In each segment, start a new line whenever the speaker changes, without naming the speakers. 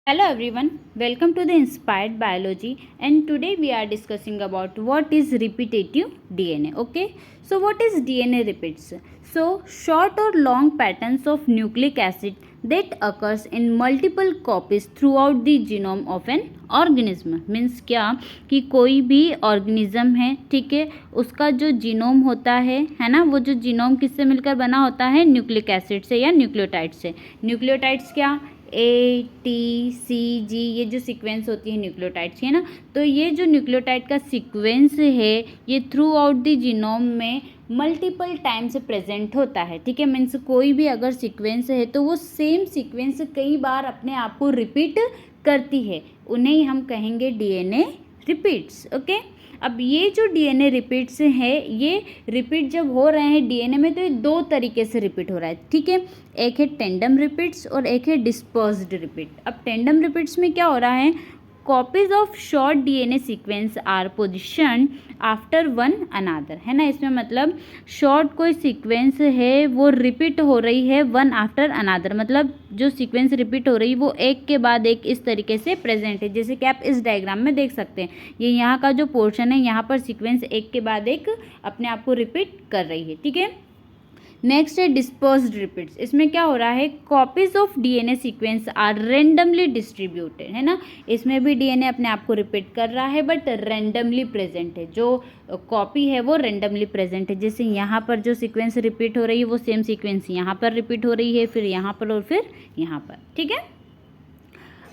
Hello everyone, welcome to the Inspired Biology, and today we are discussing about what is repetitive DNA. Okay, so what is DNA repeats? So short or long patterns of nucleic acid that occurs in multiple copies throughout the genome of an organism. Means क्या कि कोई भी organism है, ठीक है, उसका जो genome होता है ना, वो जो जीनोम किससे मिलकर बना होता है? न्यूक्लिक एसिड से या न्यूक्लियोटाइड से। न्यूक्लियोटाइड्स क्या? ए टी सी जी, ये जो सीक्वेंस होती है न्यूक्लियोटाइड्स की, है ना, तो ये जो न्यूक्लियोटाइड का सीक्वेंस है ये थ्रू आउट द जीनोम में मल्टीपल टाइम से प्रेजेंट होता है। ठीक है, मीन्स कोई भी अगर सीक्वेंस है तो वो सेम सीक्वेंस कई बार अपने आप को रिपीट करती है, उन्हें ही हम कहेंगे डीएनए रिपीट्स। ओके, अब ये जो डीएनए रिपीट्स है, ये रिपीट जब हो रहे हैं डीएनए में तो ये दो तरीके से रिपीट हो रहा है। ठीक है, एक है टेंडम रिपीट्स और एक है डिस्पर्स्ड रिपीट। अब टेंडम रिपीट्स में क्या हो रहा है? Copies of short DNA sequence are position after one another, है ना। इसमें मतलब शॉर्ट कोई सीक्वेंस है वो रिपीट हो रही है वन आफ्टर अनादर, मतलब जो सीक्वेंस रिपीट हो रही है वो एक के बाद एक इस तरीके से प्रेजेंट है। जैसे कि आप इस डायग्राम में देख सकते हैं, ये यहाँ का जो पोर्शन है, यहाँ पर सीक्वेंस एक के बाद एक अपने आप को रिपीट कर रही है। ठीक है, नेक्स्ट है डिस्पर्स्ड रिपीट्स। इसमें क्या हो रहा है? Copies of DNA sequence are randomly distributed, है ना। इसमें भी डीएनए अपने आप को रिपीट कर रहा है बट रेंडमली प्रेजेंट है, जो कॉपी है वो रेंडमली प्रेजेंट है। जैसे यहाँ पर जो सीक्वेंस रिपीट हो रही है वो सेम सीक्वेंस यहाँ पर रिपीट हो रही है, फिर यहाँ पर और फिर यहाँ पर। ठीक है,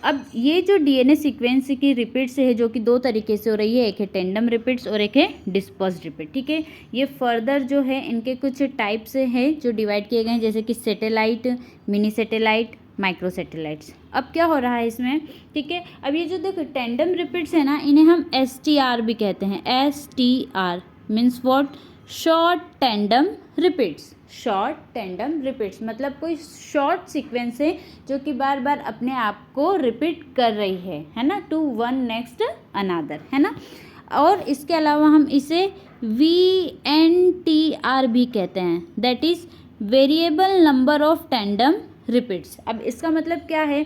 अब ये जो डीएनए सीक्वेंस की रिपीट्स है जो कि दो तरीके से हो रही है, एक है टेंडम रिपीट्स और एक है डिस्पर्स्ड रिपीट। ठीक है, ये फर्दर जो है इनके कुछ टाइप्स हैं जो डिवाइड किए गए हैं, जैसे कि satellite, mini satellite, micro satellites. अब क्या हो रहा है इसमें? ठीक है, अब ये जो देखो टेंडम रिपीट्स है ना, इन्हें हम STR भी कहते हैं। STR means what? Short tandem repeats. Short tandem repeats मतलब कोई शॉर्ट सीक्वेंस है जो कि बार बार अपने आप को रिपीट कर रही है ना, टू वन नेक्स्ट अनादर, है ना। और इसके अलावा हम इसे VNTR भी कहते हैं, that is variable number of tandem repeats. अब इसका मतलब क्या है?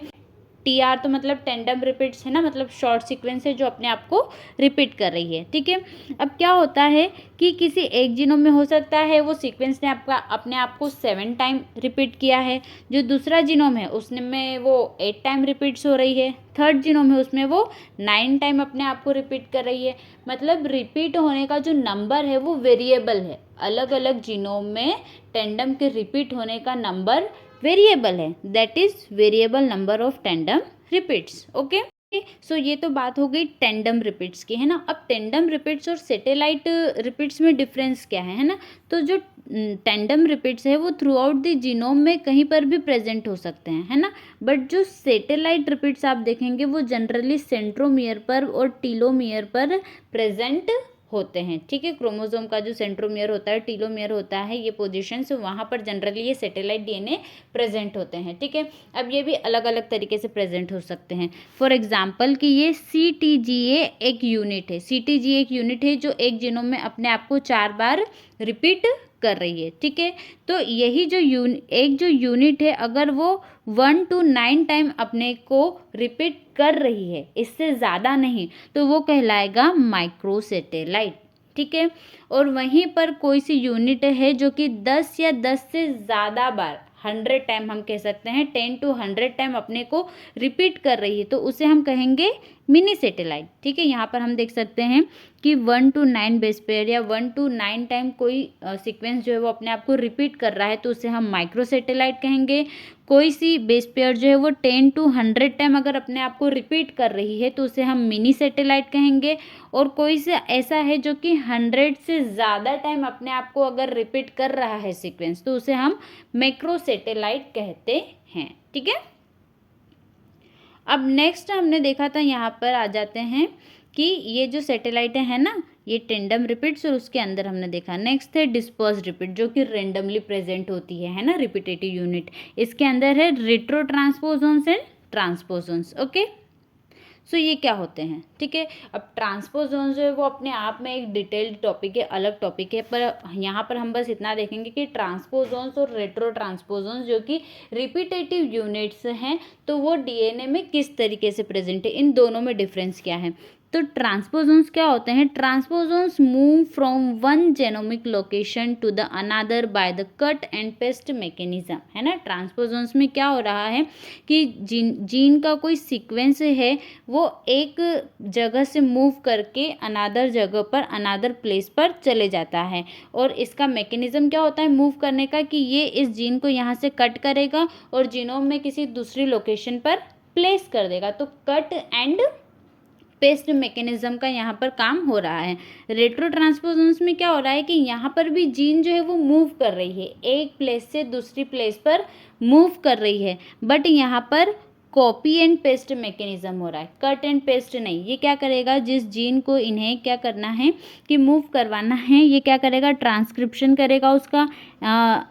TR तो मतलब टेंडम रिपीट्स है ना, मतलब शॉर्ट सीक्वेंस है जो अपने आप को रिपीट कर रही है। ठीक है, अब क्या होता है कि किसी एक जीनोम में हो सकता है वो सीक्वेंस ने आपका अपने आप को 7 टाइम रिपीट किया है, जो दूसरा जीनोम है उसमें वो 8 टाइम रिपीट्स हो रही है, थर्ड जीनोम है उसमें वो 9 टाइम अपने आप को रिपीट कर रही है। मतलब रिपीट होने का जो नंबर है वो वेरिएबल है। अलग अलग जीनोम में टेंडम के रिपीट होने का नंबर वेरिएबल है, that is variable number of tandem repeats. Okay, so ये तो बात हो गई टेंडम रिपीट्स की, है ना। अब टेंडम रिपीट्स और सैटेलाइट रिपीट्स में डिफरेंस क्या है ना, तो जो टेंडम रिपीट्स है वो थ्रू आउट द जीनोम में कहीं पर भी प्रेजेंट हो सकते हैं, है ना। बट जो सैटेलाइट रिपीट्स आप देखेंगे वो जनरली सेंट्रोमियर पर और टीलोमियर पर प्रेजेंट होते हैं। ठीक है, क्रोमोसोम का जो सेंट्रोमियर होता है, टीलोमियर होता है, ये पोजीशंस वहाँ पर जनरली ये सैटेलाइट डीएनए प्रेजेंट होते हैं। ठीक है, अब ये भी अलग अलग तरीके से प्रेजेंट हो सकते हैं। फॉर एग्जांपल कि ये CTGA एक यूनिट है। CTGA एक यूनिट है जो एक जीनोम में अपने आप को 4 बार रिपीट कर रही है। ठीक है, तो यही जो एक जो यूनिट है अगर वो 1 to 9 टाइम अपने को रिपीट कर रही है, इससे ज़्यादा नहीं, तो वो कहलाएगा माइक्रो सैटेलाइट। ठीक है, और वहीं पर कोई सी यूनिट है जो कि 10 या 10 से ज़्यादा बार 100 टाइम, हम कह सकते हैं 10 to 100 टाइम अपने को रिपीट कर रही है, तो उसे हम कहेंगे मिनी सैटेलाइट। ठीक है, यहाँ पर हम देख सकते हैं कि 1 to 9 बेस पेयर या 1 to 9 टाइम कोई सीक्वेंस जो है वो अपने आप को रिपीट कर रहा है तो उसे हम माइक्रो सैटेलाइट कहेंगे। कोई सी बेस पेयर जो है वो 10 to 100 टाइम अगर अपने आप को रिपीट कर रही है तो उसे हम मिनी सैटेलाइट कहेंगे। और कोई से ऐसा है जो कि 100 से ज़्यादा टाइम अपने आप को अगर रिपीट कर रहा है सीक्वेंस तो उसे हम मैक्रो सैटेलाइट कहते हैं। ठीक है, अब नेक्स्ट हमने देखा था, यहाँ पर आ जाते हैं कि ये जो सैटेलाइटें हैं ना, ये टेंडम रिपीट्स और उसके अंदर हमने देखा। नेक्स्ट है डिस्पर्स्ड रिपीट जो कि रेंडमली प्रेजेंट होती है ना, रिपीटेटिव यूनिट। इसके अंदर है retro transposons and transposons. Okay, so ये क्या होते हैं, ठीक है। अब ट्रांसपोजोन जो है वो अपने आप में एक डिटेल्ड टॉपिक है, अलग टॉपिक है, पर यहाँ पर हम बस इतना देखेंगे कि ट्रांसपोजोन्स और रेट्रो ट्रांसपोजोन्स जो कि रिपीटेटिव यूनिट्स हैं, तो वो डीएनए में किस तरीके से प्रेजेंट है, इन दोनों में डिफरेंस क्या है। तो ट्रांसपोजोन्स क्या होते हैं, transposons move from one genomic location to the another by the cut and paste mechanism, है ना। ट्रांसपोजोन्स में क्या हो रहा है कि जीन का कोई सीक्वेंस है वो एक जगह से मूव करके अनदर जगह पर, अनदर प्लेस पर चले जाता है, और इसका मैकेनिज्म क्या होता है मूव करने का, कि ये इस जीन को यहाँ से कट करेगा और जीनोम में किसी दूसरी लोकेशन पर प्लेस कर देगा। तो कट एंड पेस्ट मैकेनिज्म का यहाँ पर काम हो रहा है। रेट्रो ट्रांसपोजोन्स में क्या हो रहा है कि यहाँ पर भी जीन जो है वो मूव कर रही है, एक प्लेस से दूसरी प्लेस पर मूव कर रही है, बट यहाँ पर कॉपी एंड पेस्ट मैकेनिज्म हो रहा है, कट एंड पेस्ट नहीं। ये क्या करेगा, जिस जीन को इन्हें क्या करना है कि मूव करवाना है, ये क्या करेगा, ट्रांसक्रिप्शन करेगा, उसका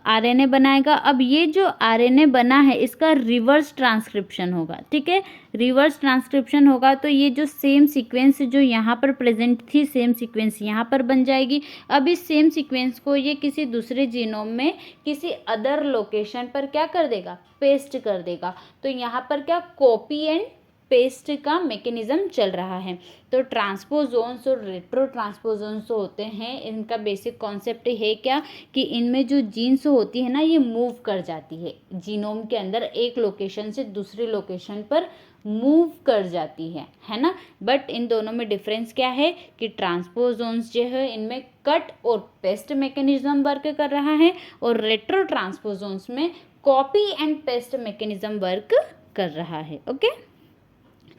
आरएनए बनाएगा। अब ये जो आरएनए बना है इसका रिवर्स ट्रांसक्रिप्शन होगा, ठीक है। रिवर्स ट्रांसक्रिप्शन होगा तो ये जो सेम सीक्वेंस जो यहाँ पर प्रेजेंट थी, सेम सीक्वेंस यहाँ पर बन जाएगी। अब इस सेम सीक्वेंस को ये किसी दूसरे जीनोम में किसी अदर लोकेशन पर क्या कर देगा, पेस्ट कर देगा। तो यहाँ पर क्या कॉपी एंड पेस्ट का मैकेनिज्म चल रहा है। तो ट्रांसपोजोन्स और रेट्रो ट्रांसपोजोन्स होते हैं, इनका बेसिक कॉन्सेप्ट है क्या कि इनमें जो जीन्स होती है ना ये मूव कर जाती है जीनोम के अंदर, एक लोकेशन से दूसरी लोकेशन पर मूव कर जाती है ना। बट इन दोनों में डिफरेंस क्या है कि ट्रांसपोजोन्स जो है इनमें कट और पेस्ट मैकेनिज्म वर्क कर रहा है, और रेट्रो ट्रांसपोजोन्स में copy and paste mechanism work कर रहा है। ओके,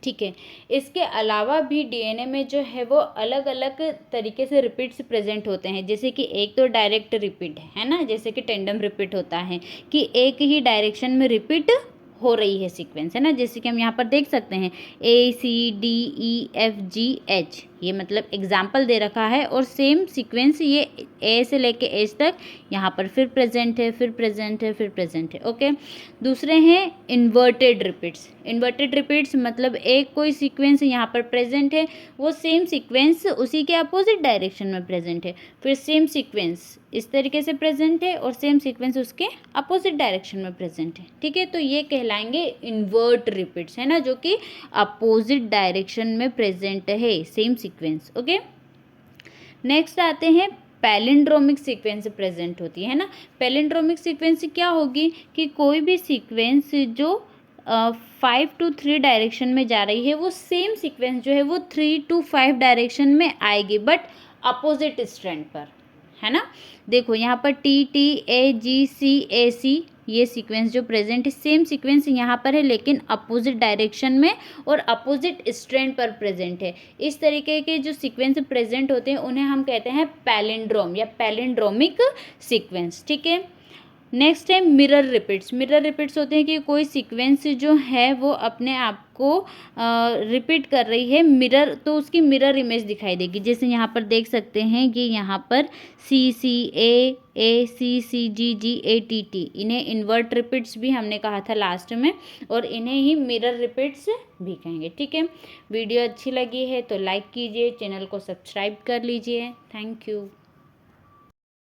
ठीक है। इसके अलावा भी डीएनए में जो है वो अलग अलग तरीके से रिपीट्स प्रेजेंट होते हैं, जैसे कि एक तो डायरेक्ट रिपीट है ना, जैसे कि टेंडम रिपीट होता है कि एक ही डायरेक्शन में रिपीट हो रही है सीक्वेंस, है ना। जैसे कि हम यहाँ पर देख सकते हैं ACDEFGH, ये मतलब एग्जाम्पल दे रखा है, और सेम सीक्वेंस ये ए से लेके एच तक यहाँ पर फिर प्रेजेंट है, फिर प्रेजेंट है, फिर प्रेजेंट है। ओके, दूसरे हैं इन्वर्टेड रिपीट्स। इन्वर्टेड रिपीट्स मतलब एक कोई सीक्वेंस यहाँ पर प्रेजेंट है, वो सेम सीक्वेंस उसी के अपोजिट डायरेक्शन में प्रेजेंट है, फिर सेम सीक्वेंस इस तरीके से प्रेजेंट है और सेम सीक्वेंस उसके अपोजिट डायरेक्शन में प्रेजेंट है, ठीक है। तो ये कहलाएंगे इन्वर्ट रिपीट्स, है ना, जो कि अपोजिट डायरेक्शन में प्रेजेंट है, सेम सीक्वेंस। ओके, नेक्स्ट आते हैं पैलिंड्रोमिक सीक्वेंस प्रेजेंट होती है ना। पैलिंड्रोमिक सीक्वेंस क्या होगी कि कोई भी सीक्वेंस जो 5 to 3 डायरेक्शन में जा रही है, वो सेम सीक्वेंस जो है वो 3 to 5 डायरेक्शन में आएगी, बट अपोजिट स्ट्रैंड पर, है ना। देखो यहाँ पर TTAGCAC ये सीक्वेंस जो प्रेजेंट है, सेम सीक्वेंस यहाँ पर है लेकिन अपोजिट डायरेक्शन में और अपोजिट स्ट्रैंड पर प्रेजेंट है। इस तरीके के जो सीक्वेंस प्रेजेंट होते हैं उन्हें हम कहते हैं पैलिंड्रोम या पैलिंड्रोमिक सीक्वेंस, ठीक है। नेक्स्ट है मिरर रिपीट्स। मिरर रिपीट्स होते हैं कि कोई सीक्वेंस जो है वो अपने आप को रिपीट कर रही है, मिरर, तो उसकी मिरर इमेज दिखाई देगी। जैसे यहाँ पर देख सकते हैं कि यहाँ पर CCAACCGGATT, इन्हें इन्वर्ट रिपीट्स भी हमने कहा था लास्ट में, और इन्हें ही मिरर रिपीट्स भी कहेंगे, ठीक है। वीडियो अच्छी लगी है तो लाइक कीजिए, चैनल को सब्सक्राइब कर लीजिए। Thank you.